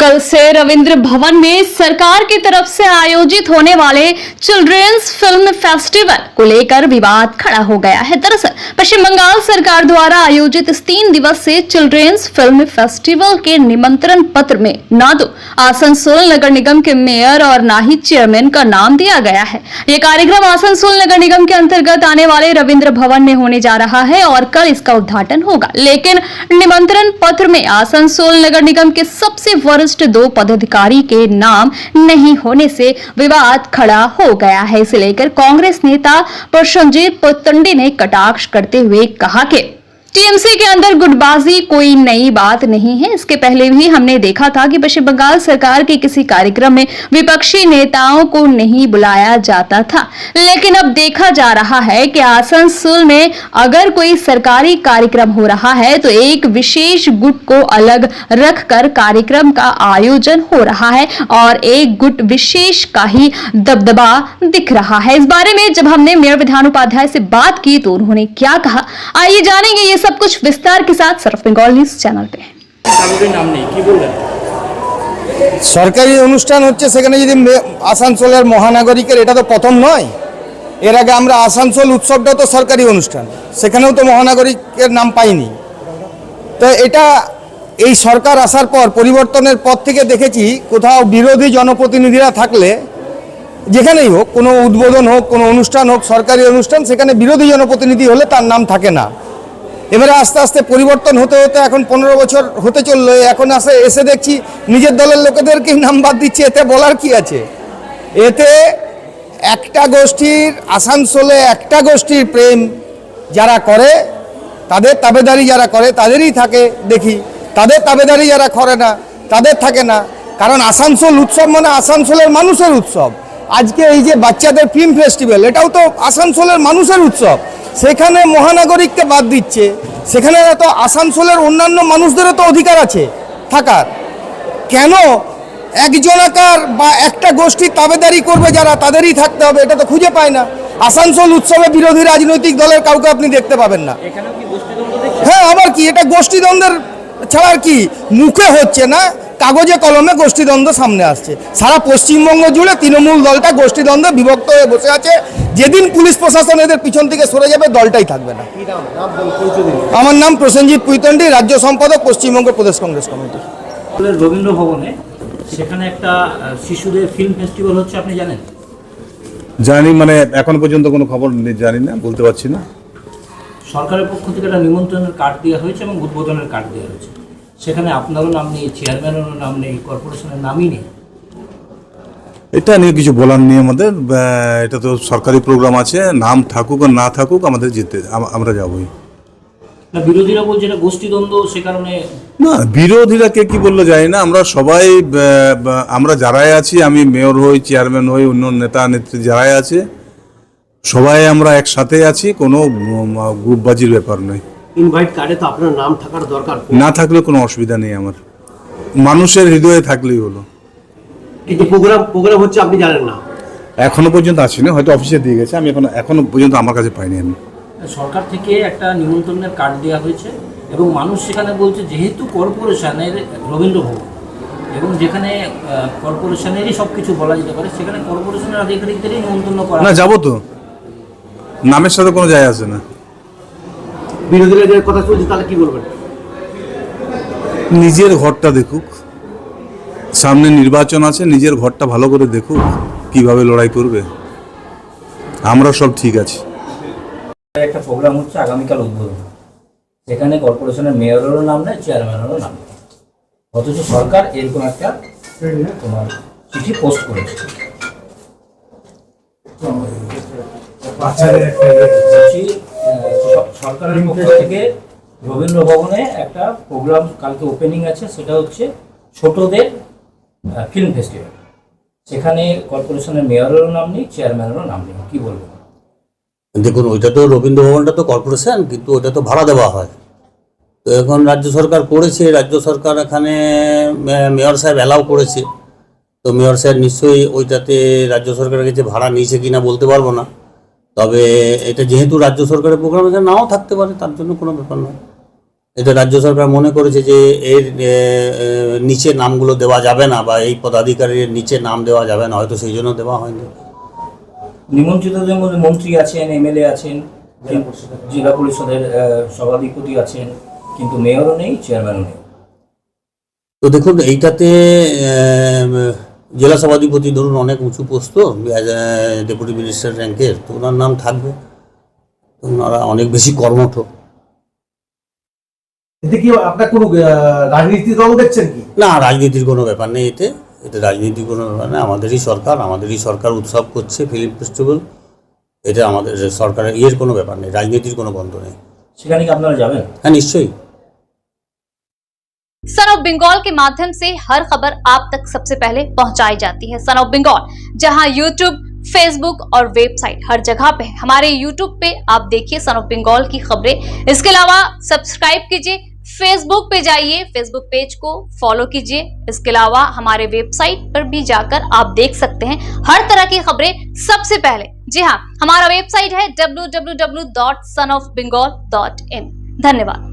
कल से रविंद्र भवन में सरकार की तरफ से आयोजित होने वाले चिल्ड्रंस फिल्म फेस्टिवल को लेकर विवाद खड़ा हो गया है। दरअसल पश्चिम बंगाल सरकार द्वारा आयोजित इस 3 दिवसीय चिल्ड्रंस फिल्म फेस्टिवल के निमंत्रण पत्र में ना तो आसनसोल नगर निगम के मेयर और ना ही चेयरमैन का नाम दिया गया है। यह कार्यक्रम आसनसोल नगर निगम के अंतर्गत आने वाले रविंद्र भवन में होने जा रहा है और कल इसका उद्घाटन होगा, लेकिन निमंत्रण पत्र में आसनसोल नगर निगम के सबसे वरिष्ठ 2 पदाधिकारी के नाम नहीं होने से विवाद खड़ा हो गया है। इसे लेकर कांग्रेस नेता प्रसन्नजीत पोतंडे ने कटाक्ष करते हुए कहा कि टीएमसी के अंदर गुटबाजी कोई नई बात नहीं है। इसके पहले भी हमने देखा था कि पश्चिम बंगाल सरकार के किसी कार्यक्रम में विपक्षी नेताओं को नहीं बुलाया जाता था, लेकिन अब देखा जा रहा है कि आसनसोल में अगर कोई सरकारी कार्यक्रम हो रहा है तो एक विशेष गुट को अलग रखकर कार्यक्रम का आयोजन हो रहा है और एक गुट विशेष का ही दबदबा दिख रहा है। इस बारे में जब हमने मेयर विधान उपाध्याय से बात की तो उन्होंने क्या कहा, आइए जानेंगे ये सब कुछ विस्तार के साथ सर्फ बेंगल न्यूज चैनल पे। সরকারি অনুষ্ঠান হচ্ছে, সেখানে যদি আসানসোলের মহানগরিকের এটা তো প্রথম নয়। এর আগে আমরা আসানসোল উৎসবটা তো সরকারি অনুষ্ঠান, সেখানেও তো মহানগরিকের নাম পাইনি। তো এটা এই সরকার আসার পর পরিবর্তনের পর থেকে দেখেছি কোথাও বিরোধী জনপ্রতিনিধিরা থাকলে, যেখানেই হোক কোনো উদ্বোধন হোক কোনো অনুষ্ঠান হোক সরকারি অনুষ্ঠান, সেখানে বিরোধী জনপ্রতিনিধি হলে তার নাম থাকে না। এবারে আস্তে আস্তে পরিবর্তন হতে হতে এখন 15 বছর হতে চললো, এখন এসে দেখছি নিজের দলের লোকেদেরকেই নাম বাদ দিচ্ছে। এতে বলার কি আছে? এতে একটা গোষ্ঠীর আসানসোলে একটা গোষ্ঠীর প্রেম যারা করে, তাদের তাবেদারি যারা করে তাদেরই থাকে দেখি, তাদের তাবেদারি যারা করে না তাদের থাকে না। কারণ আসানসোল উৎসব মানে আসানসোলের মানুষের উৎসব। আজকে এই যে বাচ্চাদের ফিল্ম ফেস্টিভ্যাল, এটাও তো আসানসোলের মানুষের উৎসব, সেখানে মহানগরিককে বাদ দিচ্ছে। সেখানে তো আসানসোলের অন্যান্য মানুষদেরও তো অধিকার আছে থাকার। কেন একজনাকার বা একটা গোষ্ঠী তাবেদারি করবে যারা, তাদেরই থাকতে হবে? এটা তো খুঁজে পায় না। আসানসোল উৎসবে বিরোধী রাজনৈতিক দলের কাউকে আপনি দেখতে পাবেন না। হ্যাঁ, আবার কি এটা গোষ্ঠীদ্বন্দ্বের ছাড়া আর কি? মুখে হচ্ছে না, কাগজে কলমে গোষ্ঠীদ্বন্দ্ব সামনে আসছে। সারা পশ্চিমবঙ্গ জুড়ে তৃণমূল দলটা গোষ্ঠীদ্বন্দ্বে বিভক্ত হয়ে বসে আছে। যেদিন পুলিশ প্রশাসন এদের পিছন থেকে সরে যাবে, দলটাই থাকবে না। আমার নাম প্রসেনজিৎ পুইতন্ডি, রাজ্য সম্পাদক পশ্চিমবঙ্গ প্রদেশ কংগ্রেস কমিটি। রবীন্দ্র ভবনে সেখানে একটা শিশুদের ফিল্ম ফেস্টিভ্যাল হচ্ছে, আপনি জানেন? জানি, মানে এখন পর্যন্ত কোনো খবর জানি না, বলতে পারছি না। সরকারের পক্ষ থেকে একটা নিমন্ত্রণের কার্ড দেওয়া হয়েছে এবং উদ্বোধনের কার্ড দেওয়া হয়েছে। সেখানে আপনারও নাম নেই, চেয়ারম্যানেরও নাম নেই, কর্পোরেশনের নামই নেই। এটা নিয়ে কিছু বলার নেই আমাদের। এটা তো সরকারি প্রোগ্রাম আছে, নাম থাকুক আর না থাকুক আমাদের যেতে, আমরা যাবই না। বিরোধীরা বলছে এটা গোষ্ঠীদ্বন্দ্ব, সে কারণে না। বিরোধীরা কে কি বললো জানি না। আমরা সবাই, আমরা যারাই আছি, আমি মেয়র হই, চেয়ারম্যান হই, অন্য নেতা নেত্রী যারাই আছে, সবাই আমরা একসাথে আছি। কোনো গ্রুপবাজির ব্যাপার নয়। ইনভাইট কার্ডে তো আপনার নাম থাকার দরকার, না থাকলে কোনো অসুবিধা নেই আমার, মানুষের হৃদয়ে থাকলেই হলো। কিন্তু প্রোগ্রাম হচ্ছে আপনি জানেন না? এখনো পর্যন্ত আসেনি, হয়তো অফিসে দিয়ে গেছে, আমি এখনো পর্যন্ত আমার কাছে পাইনি। আমি সরকার থেকে একটা নিমন্ত্রণের কার্ড দেওয়া হয়েছে এবং মানুষ সেখানে বলছে যেহেতু কর্পোরেশনের রবীন্দ্র ভবন এবং যেখানে কর্পোরেশনেরই সব কিছু বলা যেতে পারে, সেখানে কর্পোরেশনের আধিকারিকদেরই নিমন্ত্রণ করা না। যাবো তো, নামের সাথে কোনো যায় আসে না। বিরোধীরা যে কথা চলছে তাহলে কি বলবেন? নিজের ঘরটা দেখুক, সামনে নির্বাচন আছে, নিজের ঘরটা ভালো করে দেখুক, কিভাবে লড়াই করবে। আমরা সব ঠিক আছে। একটা প্রোগ্রাম হচ্ছে আগামীকাল উদ্বোধন, সেখানে কর্পোরেশনের মেয়রেরও নাম নেই, চেয়ারম্যানেরও নাম নেই, অথচ সরকার এরকম একটা তোমার চিঠি পোস্ট করেছে। সরকারের পক্ষ থেকে রবীন্দ্র ভবনে একটা প্রোগ্রাম কালকে ওপেনিং আছে, সেটা হচ্ছে ছোটদের ফিল্ম ফেস্টিভ্যাল। সেখানে কর্পোরেশনের মেয়রেরও নাম নেই, চেয়ারম্যানেরও নাম নেই। কি বলবো? দেখুন, ওইটা তো রবীন্দ্র ভবনটা তো কর্পোরেশন, কিন্তু ওটা তো ভাড়া দেওয়া হয়। তো এখন রাজ্য সরকার করেছে, রাজ্য সরকার এখানে মেয়র সাহেব অ্যালাউ করেছে। তো মেয়র সাহেব নিশ্চয়ই ওইটাতে রাজ্য সরকারের কাছে ভাড়া নিয়েছে কিনা বলতে পারবো না। তবে এটা যেহেতু রাজ্য সরকারের প্রোগ্রাম, এখানে নাও থাকতে পারে, তার জন্য কোনো ব্যাপার নয়। এটা রাজ্য সরকার মনে করেছে যে এর নিচে নামগুলো দেওয়া যাবে না, বা এই পদাধিকারীর নিচে নাম দেওয়া যাবে না, হয়তো সেই জন্য দেওয়া হয়নি। নিমন্ত্রিতদের মধ্যে মন্ত্রী আছেন, এমএলএ আছেন, জেলা পরিষদের সভাধিপতি আছেন, কিন্তু মেয়রও নেই, চেয়ারম্যানও নেই। তো দেখুন, এইটাতে জেলা সভাধিপতি ধরুন অনেক উঁচু পোস্ট, ডেপুটি মিনিস্টার র্যাঙ্কের, তো ওনার নাম থাকবে, তো ওনারা অনেক বেশি কর্মঠ। এতে কি আপনার কোনো রাজনীতির রং দেখছেন কি? না, রাজনীতির কোনো ব্যাপার নেই এতে, রাজনীতির কোনো ব্যাপার নেই। আমাদেরই সরকার উৎসব করছে, ফিল্ম ফেস্টিভ্যাল, এটা আমাদের সরকারের কোনো ব্যাপার নেই, রাজনীতির কোনো বন্ধ নেই। সেখানে কি আপনারা যাবেন? হ্যাঁ, নিশ্চয়ই। सन ऑफ बंगाल के माध्यम से हर खबर आप तक सबसे पहले पहुंचाई जाती है। सन ऑफ बंगाल जहां यूट्यूब, फेसबुक और वेबसाइट हर जगह पे है। हमारे यूट्यूब पे आप देखिए सन ऑफ बंगाल की खबरें। इसके अलावा सब्सक्राइब कीजिए, फेसबुक पे जाइए, फेसबुक पेज को फॉलो कीजिए। इसके अलावा हमारे वेबसाइट पर भी जाकर आप देख सकते हैं हर तरह की खबरें सबसे पहले। जी हाँ, हमारा वेबसाइट है www.sonofbengal.in। धन्यवाद।